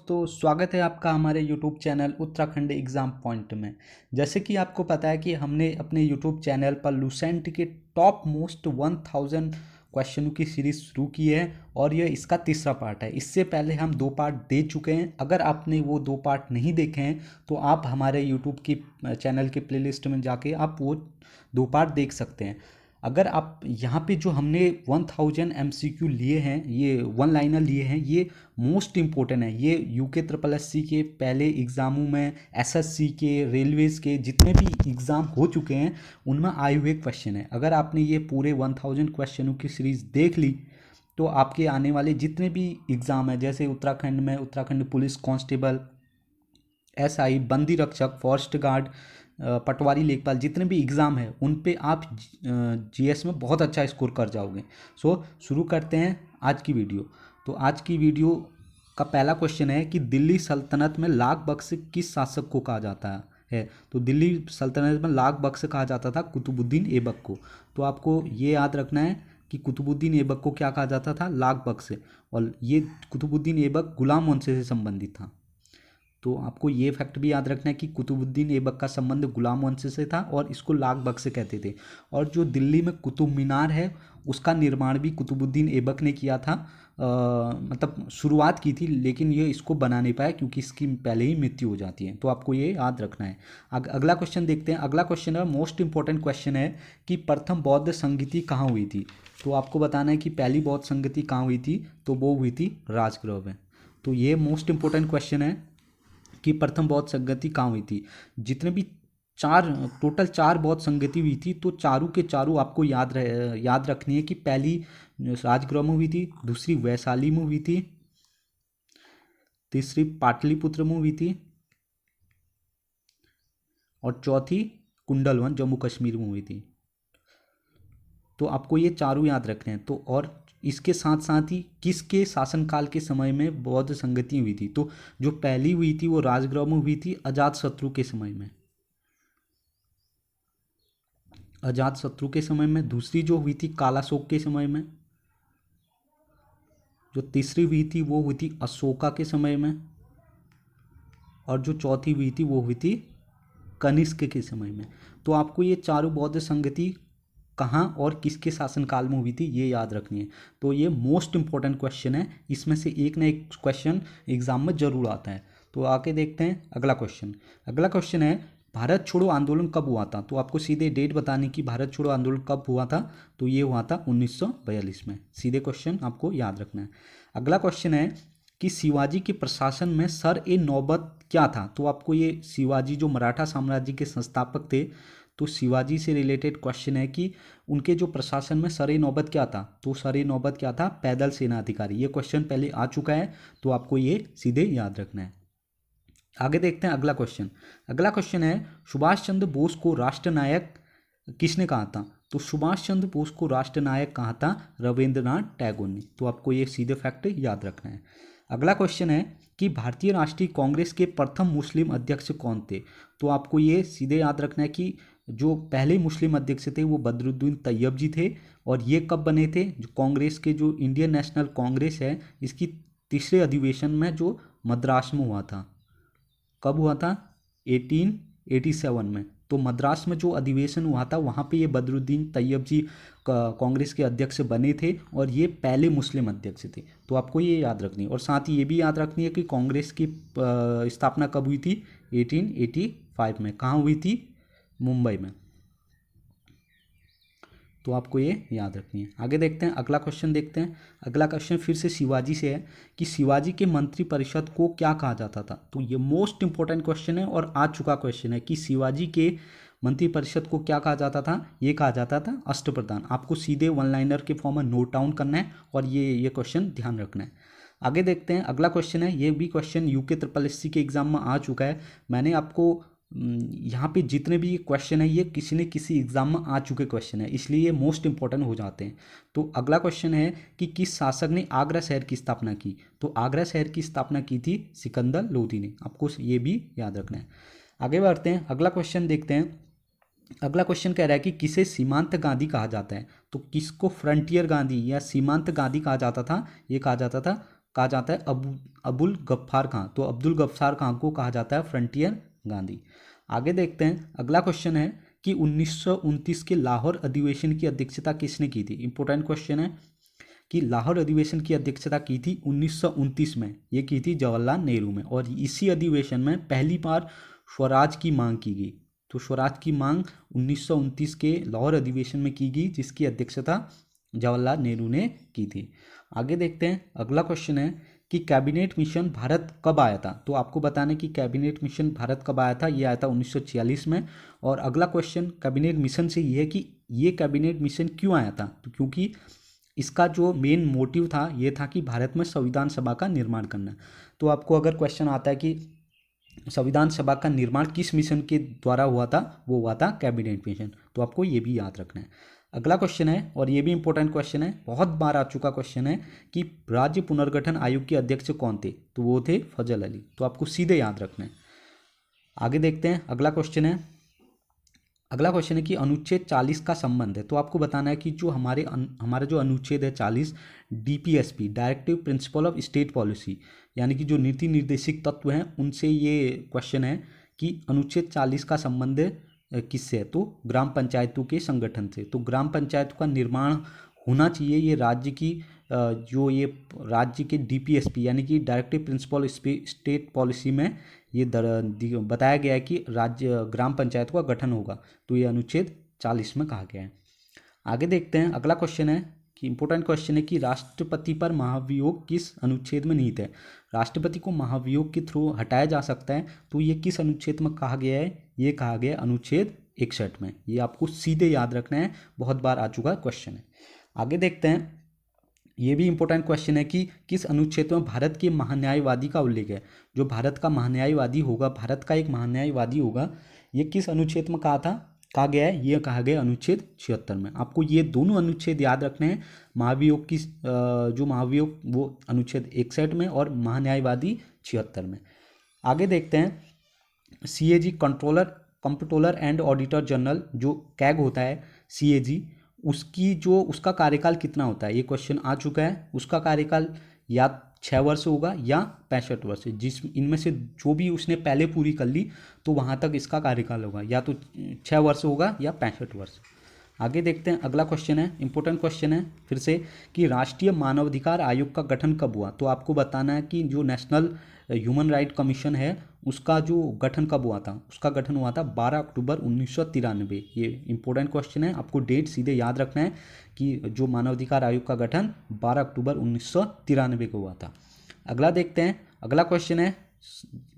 तो स्वागत है आपका हमारे YouTube channel Uttarakhand exam point में। जैसे कि आपको पता है कि हमने अपने YouTube चैनल पर लूसेंट के टॉप मोस्ट 1000 क्वेश्चनों की सीरीज़ शुरू की है और यह इसका तीसरा पार्ट है। इससे पहले हम 2 पार्ट दे चुके हैं। अगर आपने वो 2 पार्ट नहीं देखे हैं तो आप हमारे YouTube की चैनल के प्लेलिस्ट में जाके आप वो 2 पार्ट देख सकते हैं। अगर आप यहाँ पे जो हमने 1000 MCQ लिए हैं, ये वन लाइनर लिए हैं, ये मोस्ट इम्पोर्टेंट है। ये यूके ट्रिपल एस सी के पहले एग्ज़ामों में, एसएससी के, रेलवेज़ के जितने भी एग्ज़ाम हो चुके हैं उनमें आए हुए क्वेश्चन है। अगर आपने ये पूरे 1000 क्वेश्चनों की सीरीज़ देख ली तो आपके आने वाले जितने भी एग्ज़ाम है, जैसे उत्तराखंड में उत्तराखंड पुलिस कांस्टेबल, एसआई, बंदी रक्षक, फॉरेस्ट गार्ड, पटवारी लेखपाल, जितने भी एग्ज़ाम है उन पे आप जीएस में बहुत अच्छा स्कोर कर जाओगे। सो शुरू करते हैं आज की वीडियो। तो आज की वीडियो का पहला क्वेश्चन है कि दिल्ली सल्तनत में लाख बख्श किस शासक को कहा जाता है। तो दिल्ली सल्तनत में लाख बख्श कहा जाता था कुतुबुद्दीन ऐबक को। तो आपको ये याद रखना है कि कुतुबुद्दीन ऐबक को क्या कहा जाता था, लाख बख्श। और ये कुतुबुद्दीन ऐबक गुलाम वंश से संबंधित था। तो आपको ये फैक्ट भी याद रखना है कि कुतुबुद्दीन ऐबक का संबंध गुलाम वंश से था और इसको लाख बख्श कहते थे। और जो दिल्ली में कुतुब मीनार है उसका निर्माण भी कुतुबुद्दीन ऐबक ने किया था। मतलब शुरुआत की थी, लेकिन ये इसको बना नहीं पाया क्योंकि इसकी पहले ही मृत्यु हो जाती है। तो आपको ये याद रखना है। अगला क्वेश्चन देखते हैं। अगला क्वेश्चन है, मोस्ट इंपॉर्टेंट क्वेश्चन है कि प्रथम बौद्ध संगति कहाँ हुई थी। तो आपको बताना है कि पहली बौद्ध संगति कहाँ हुई थी। तो वो हुई थी राजगृह में। तो ये मोस्ट इंपॉर्टेंट क्वेश्चन है कि प्रथम बौद्ध संगति कहाँ हुई थी। जितने भी टोटल 4 बौद्ध संगति हुई थी, तो चारों के चारों आपको याद रखनी है कि पहली राजगृह में हुई थी, दूसरी वैशाली में हुई थी, तीसरी पाटलिपुत्र में हुई थी और चौथी कुंडलवन जम्मू कश्मीर में हुई थी। तो आपको ये चारों याद रखने हैं। तो और इसके साथ साथ ही किसके शासनकाल के समय में बौद्ध संगति हुई थी। तो जो पहली हुई थी वो राजगृह में हुई थी अजातशत्रु के समय में। अजातशत्रु के समय में। दूसरी जो हुई थी कालाशोक के समय में। जो तीसरी हुई थी वो हुई थी अशोका के समय में। और जो चौथी हुई थी वो हुई थी कनिष्क के समय में। तो आपको ये चारों बौद्ध संगति कहाँ और किसके शासनकाल में हुई थी ये याद रखनी है। तो ये मोस्ट इंपॉर्टेंट क्वेश्चन है। इसमें से एक ना एक क्वेश्चन एग्जाम में जरूर आता है। तो आके देखते हैं अगला क्वेश्चन। अगला क्वेश्चन है, भारत छोड़ो आंदोलन कब हुआ था। तो आपको सीधे डेट बतानी कि भारत छोड़ो आंदोलन कब हुआ था। तो ये हुआ था 1942 में। सीधे क्वेश्चन आपको याद रखना है। अगला क्वेश्चन है कि शिवाजी के प्रशासन में सर ए नौबत क्या था। तो आपको ये शिवाजी जो मराठा साम्राज्य के संस्थापक थे, तो शिवाजी से रिलेटेड क्वेश्चन है कि उनके जो प्रशासन में सर ए नौबत क्या था। तो सर ए नौबत क्या था, पैदल सेना अधिकारी। ये क्वेश्चन पहले आ चुका है, तो आपको ये सीधे याद रखना है। आगे देखते हैं अगला क्वेश्चन। अगला क्वेश्चन है, सुभाष चंद्र बोस को राष्ट्रनायक किसने कहा था। तो सुभाष चंद्र बोस को राष्ट्रनायक कहा था रविंद्रनाथ टैगोर ने। तो आपको ये सीधे फैक्ट याद रखना है। अगला क्वेश्चन है कि भारतीय राष्ट्रीय कांग्रेस के प्रथम मुस्लिम अध्यक्ष कौन थे। तो आपको ये सीधे याद रखना है कि जो पहले मुस्लिम अध्यक्ष थे वो बदरुद्दीन तैयब जी थे। और ये कब बने थे, जो कांग्रेस के जो इंडियन नेशनल कांग्रेस है इसकी तीसरे अधिवेशन में जो मद्रास में हुआ था। कब हुआ था, 1887 में। तो मद्रास में जो अधिवेशन हुआ था वहाँ पे ये बदरुद्दीन तैयब जी कांग्रेस के अध्यक्ष बने थे और ये पहले मुस्लिम अध्यक्ष थे। तो आपको ये याद रखनी है। और साथ ही ये भी याद रखनी है कि कांग्रेस की स्थापना कब हुई थी, 1885 में। कहाँ हुई थी, मुंबई में। तो आपको ये याद रखनी है। आगे देखते हैं अगला क्वेश्चन देखते हैं। अगला क्वेश्चन फिर से शिवाजी से है कि शिवाजी के मंत्री परिषद को क्या कहा जाता था। तो ये मोस्ट इंपॉर्टेंट क्वेश्चन है और आ चुका क्वेश्चन है कि शिवाजी के मंत्री परिषद को क्या कहा जाता था। ये कहा जाता था अष्टप्रधान। आपको सीधे वन लाइनर के फॉर्म में नोट डाउन करना है और ये क्वेश्चन ध्यान रखना है। आगे देखते हैं अगला क्वेश्चन है। ये भी क्वेश्चन यूके ट्रिपल एससी के एग्जाम में आ चुका है। मैंने आपको यहाँ पे जितने भी क्वेश्चन है ये किसी न किसी एग्जाम में आ चुके क्वेश्चन है, इसलिए ये मोस्ट इंपॉर्टेंट हो जाते हैं। तो अगला क्वेश्चन है कि किस शासक ने आगरा शहर की स्थापना की। तो आगरा शहर की स्थापना की थी सिकंदर लोदी ने। आपको ये भी याद रखना है। आगे बढ़ते हैं अगला क्वेश्चन देखते हैं। अगला क्वेश्चन कह रहा है कि किसे सीमांत गांधी कहा जाता है। तो किसको फ्रंटियर गांधी या सीमांत गांधी कहा जाता था, ये कहा जाता था कहा जाता है अबुल गफ्फार खां, तो अब्दुल गफ्फार खां को कहा जाता है फ्रंटियर गांधी। आगे देखते हैं, अगला क्वेश्चन है कि 1929 के लाहौर अधिवेशन की अध्यक्षता किसने की थी। इंपॉर्टेंट क्वेश्चन है कि लाहौर अधिवेशन की अध्यक्षता की थी 1929 में, ये की थी जवाहरलाल नेहरू में, और इसी अधिवेशन में पहली बार स्वराज की मांग की गई। तो स्वराज की मांग 1929 के लाहौर अधिवेशन में की गई, जिसकी अध्यक्षता जवाहरलाल नेहरू ने की थी। आगे देखते हैं, अगला क्वेश्चन है कि कैबिनेट मिशन भारत कब आया था। तो आपको बताना है कि कैबिनेट मिशन भारत कब आया था। ये आया था 1946 में। और अगला क्वेश्चन कैबिनेट मिशन से ये है कि ये कैबिनेट मिशन क्यों आया था। तो क्योंकि इसका जो मेन मोटिव था ये था कि भारत में संविधान सभा का निर्माण करना। तो आपको अगर क्वेश्चन आता है कि संविधान सभा का निर्माण किस मिशन के द्वारा हुआ था, वो हुआ था कैबिनेट मिशन। तो आपको ये भी याद रखना है। अगला क्वेश्चन है, और ये भी इंपॉर्टेंट क्वेश्चन है, बहुत बार आ चुका क्वेश्चन है कि राज्य पुनर्गठन आयोग के अध्यक्ष कौन थे। तो वो थे फजल अली। तो आपको सीधे याद रखना है। आगे देखते हैं, अगला क्वेश्चन है कि अनुच्छेद 40 का संबंध है। तो आपको बताना है कि जो हमारा जो अनुच्छेद है 40, DPSP, directive principle of state policy, यानी कि जो नीति निर्देशिक तत्व हैं, उनसे ये क्वेश्चन है कि अनुच्छेद 40 का संबंध किससे है। तो ग्राम पंचायतों के संगठन से। तो ग्राम पंचायतों का निर्माण होना चाहिए, ये राज्य की जो ये राज्य के डीपीएसपी यानी कि डायरेक्टिव प्रिंसिपल स्टेट पॉलिसी में ये बताया गया है कि राज्य ग्राम पंचायतों का गठन होगा। तो ये अनुच्छेद 40 में कहा गया है। आगे देखते हैं, अगला क्वेश्चन है कि इंपॉर्टेंट क्वेश्चन है कि राष्ट्रपति पर महाभियोग किस अनुच्छेद में निहित है। राष्ट्रपति को महाभियोग के थ्रू हटाया जा सकता है, तो ये किस अनुच्छेद में कहा गया है। ये कहा गया है अनुच्छेद 61 में। ये आपको सीधे याद रखना है, बहुत बार आ चुका क्वेश्चन है। आगे देखते हैं, ये भी इंपॉर्टेंट क्वेश्चन है कि किस अनुच्छेद में भारत के महान्यायवादी का उल्लेख है। जो भारत का महान्यायवादी होगा, भारत का एक महान्यायवादी होगा, ये किस अनुच्छेद में कहा गया है। ये कहा गया अनुच्छेद 76 में। आपको ये दोनों अनुच्छेद याद रखने हैं, महाभियोग की जो महाभियोग वो अनुच्छेद 61 में और महान्यायवादी 76 में। आगे देखते हैं, CAG controller and auditor general जो कैग होता है, सीएजी, उसका कार्यकाल कितना होता है। ये क्वेश्चन आ चुका है। उसका कार्यकाल या 6 वर्ष होगा या 65 वर्ष, इनमें से जो भी उसने पहले पूरी कर ली तो वहाँ तक इसका कार्यकाल होगा, या तो 6 वर्ष होगा या 65 वर्ष। आगे देखते हैं, अगला क्वेश्चन है, इंपॉर्टेंट क्वेश्चन है फिर से, कि राष्ट्रीय मानवाधिकार आयोग का गठन कब हुआ। तो आपको बताना है कि जो नेशनल ह्यूमन राइट कमीशन है उसका जो गठन कब हुआ था। उसका गठन हुआ था 12 अक्टूबर 1993। ये इंपॉर्टेंट क्वेश्चन है, आपको डेट सीधे याद रखना है कि जो मानवाधिकार आयोग का गठन 12 अक्टूबर 1993 को हुआ था। अगला देखते हैं, अगला क्वेश्चन है,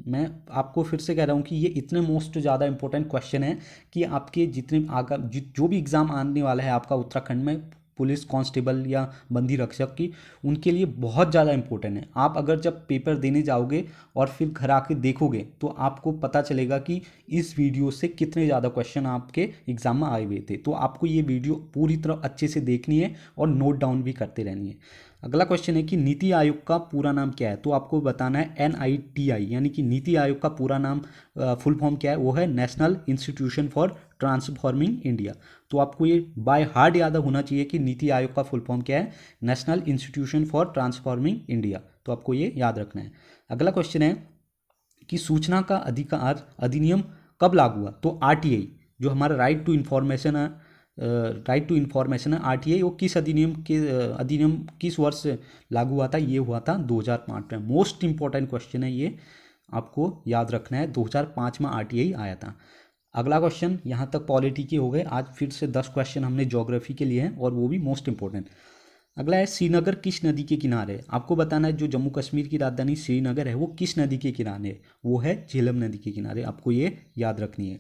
मैं आपको फिर से कह रहा हूँ कि ये इतने मोस्ट ज़्यादा इंपॉर्टेंट क्वेश्चन है कि आपके जितने जो भी एग्ज़ाम आने वाला है आपका उत्तराखंड में, पुलिस कांस्टेबल या बंदी रक्षक की, उनके लिए बहुत ज़्यादा इंपॉर्टेंट है। आप अगर जब पेपर देने जाओगे और फिर घर आके देखोगे तो आपको पता चलेगा कि इस वीडियो से कितने ज़्यादा क्वेश्चन आपके एग्ज़ाम में आए हुए थे। तो आपको ये वीडियो पूरी तरह अच्छे से देखनी है और नोट डाउन भी करते रहनी है। अगला क्वेश्चन है कि नीति आयोग का पूरा नाम क्या है। तो आपको बताना है NITI, यानी कि नीति आयोग का पूरा नाम फुल फॉर्म क्या है। वो है national institution for transforming India. तो आपको ये बाय हार्ट याद होना चाहिए कि नीति आयोग का फुल फॉर्म क्या है, national institution for transforming India. तो आपको ये याद रखना है। अगला क्वेश्चन है कि सूचना का अधिकार अधिनियम कब लागू हुआ। तो RTI, जो हमारा राइट टू इन्फॉर्मेशन है, RTI, वो किस अधिनियम किस वर्ष लागू हुआ था। ये हुआ था 2005 में। मोस्ट इंपॉर्टेंट क्वेश्चन है, ये आपको याद रखना है, 2005 में RTI आया था। अगला क्वेश्चन, यहाँ तक पॉलिटी के हो गए। आज फिर से 10 क्वेश्चन हमने ज्योग्राफी के लिए हैं और वो भी मोस्ट इंपॉर्टेंट। अगला है, श्रीनगर किस नदी के किनारे है। आपको बताना है जो जम्मू कश्मीर की राजधानी श्रीनगर है वो किस नदी के किनारे है। वो है झेलम नदी के किनारे। आपको ये याद रखनी है।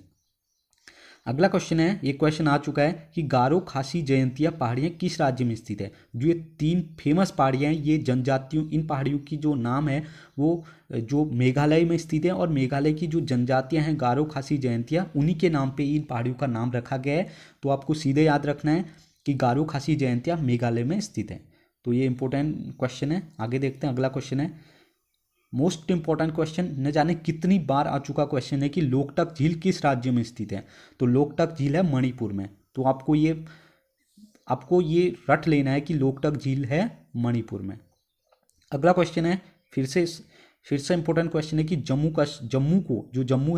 अगला क्वेश्चन है, ये क्वेश्चन आ चुका है कि गारो खासी जयंतिया पहाड़ियाँ किस राज्य में स्थित है। जो ये 3 फेमस पहाड़ियाँ हैं, ये जनजातियों, इन पहाड़ियों की जो नाम है वो जो मेघालय में स्थित है, और मेघालय की जो जनजातियाँ हैं गारो खासी जयंतिया, उन्हीं के नाम पे इन पहाड़ियों का नाम रखा गया है। तो आपको सीधे याद रखना है कि गारो खासी जयंतिया मेघालय में स्थित है। तो ये इंपॉर्टेंट क्वेश्चन है। आगे देखते हैं, अगला क्वेश्चन है मोस्ट इंपॉर्टेंट क्वेश्चन, न जाने कितनी बार आ चुका क्वेश्चन है कि लोकटक झील किस राज्य में स्थित है। तो लोकटक झील है मणिपुर में। तो आपको ये रट लेना है कि लोकटक झील है मणिपुर में। अगला क्वेश्चन है, फिर से इंपॉर्टेंट क्वेश्चन है कि जम्मू को जो जम्मू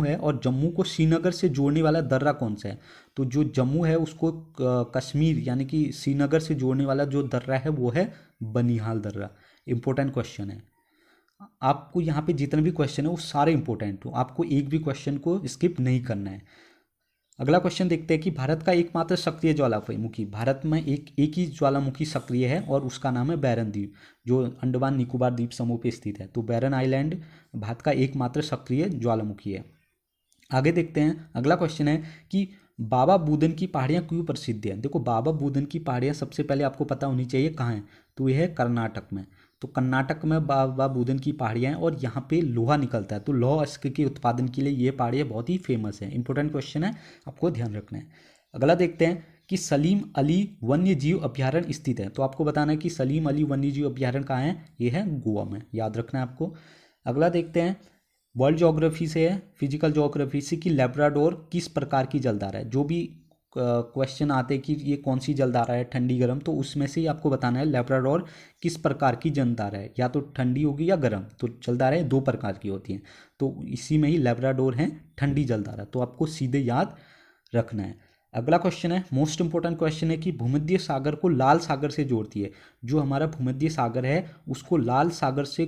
है और जम्मू को श्रीनगर से जोड़ने वाला दर्रा कौन सा है? तो जो जम्मू है उसको कश्मीर यानी कि श्रीनगर से जोड़ने वाला जो दर्रा है वो है बनिहाल दर्रा। इंपॉर्टेंट क्वेश्चन है। आपको यहाँ पे जितने भी क्वेश्चन है वो सारे इंपॉर्टेंट हो, आपको एक भी क्वेश्चन को स्किप नहीं करना है। अगला क्वेश्चन देखते हैं कि भारत का एकमात्र सक्रिय ज्वालामुखी, भारत में एक ही ज्वालामुखी सक्रिय है और उसका नाम है बैरन द्वीप, जो अंडमान निकोबार द्वीप समूह पे स्थित है। तो बैरन आइलैंड भारत का एकमात्र सक्रिय ज्वालामुखी है। आगे देखते हैं, अगला क्वेश्चन है कि बाबा बूदन की पहाड़ियाँ क्यों प्रसिद्ध है? देखो, बाबा बूदन की पहाड़ियाँ सबसे पहले आपको पता होनी चाहिए कहाँ है, तो यह है कर्नाटक में। तो कर्नाटक में बाबा बूदन की पहाड़ियाँ हैं और यहाँ पे लोहा निकलता है, तो लौह अयस्क के उत्पादन के लिए ये पहाड़ियाँ बहुत ही फेमस है। इंपॉर्टेंट क्वेश्चन है, आपको ध्यान रखना है। अगला देखते हैं कि सलीम अली वन्य जीव अभ्यारण्य स्थित है, तो आपको बताना है कि सलीम अली वन्य जीव अभ्यारण्य कहाँ है, ये है गोवा में, याद रखना है आपको। अगला देखते हैं, वर्ल्ड ज्योग्राफी से है, फिजिकल ज्योग्राफी से, कि लेब्राडोर किस प्रकार की जलधारा है? जो भी क्वेश्चन आते हैं कि ये कौन सी जलधारा है, ठंडी गर्म, तो उसमें से ही आपको बताना है लेब्राडोर किस प्रकार की जलधारा है, या तो ठंडी होगी या गर्म। तो जलधाराएं दो प्रकार की होती हैं, तो इसी में ही लेब्राडोर है ठंडी जलधारा, तो आपको सीधे याद रखना है। अगला क्वेश्चन है, मोस्ट इंपॉर्टेंट क्वेश्चन है कि भूमध्य सागर को लाल सागर से जोड़ती है, जो हमारा भूमध्य सागर है उसको लाल सागर से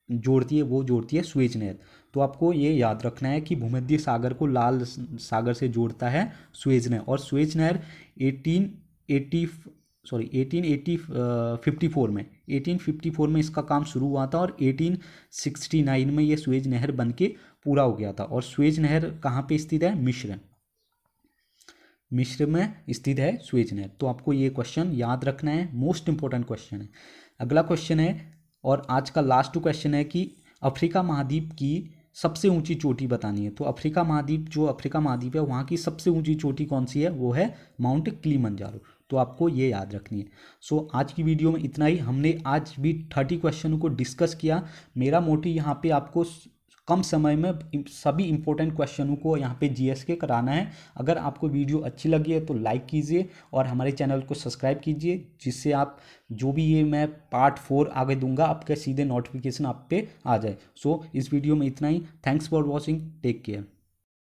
जोड़ती है, वो जोड़ती है सुएज नहर। तो आपको ये याद रखना है कि भूमध्य सागर को लाल सागर से जोड़ता है सुएज नहर, और सुएज नहर 1854 में इसका काम शुरू हुआ था और 1869 में ये सुएज नहर बन के पूरा हो गया था। और सुएज नहर कहाँ पे स्थित है? मिस्र में स्थित है सुएज नहर। तो आपको ये क्वेश्चन याद रखना है, मोस्ट इंपॉर्टेंट क्वेश्चन है। अगला क्वेश्चन है और आज का लास्ट क्वेश्चन है कि अफ्रीका महाद्वीप की सबसे ऊंची चोटी बतानी है। तो अफ्रीका महाद्वीप है वहाँ की सबसे ऊंची चोटी कौन सी है? वो है माउंट किलिमंजारो। तो आपको ये याद रखनी है। सो आज की वीडियो में इतना ही। हमने आज भी 30 क्वेश्चनों को डिस्कस किया। मेरा मोटिव यहाँ पे आपको कम समय में सभी इंपॉर्टेंट क्वेश्चनों को यहाँ पे जीएस के कराना है। अगर आपको वीडियो अच्छी लगी है तो लाइक कीजिए और हमारे चैनल को सब्सक्राइब कीजिए, जिससे आप जो भी ये मैं पार्ट 4 आगे दूंगा आपके सीधे नोटिफिकेशन आप पे आ जाए। सो इस वीडियो में इतना ही। Thanks for watching, take care.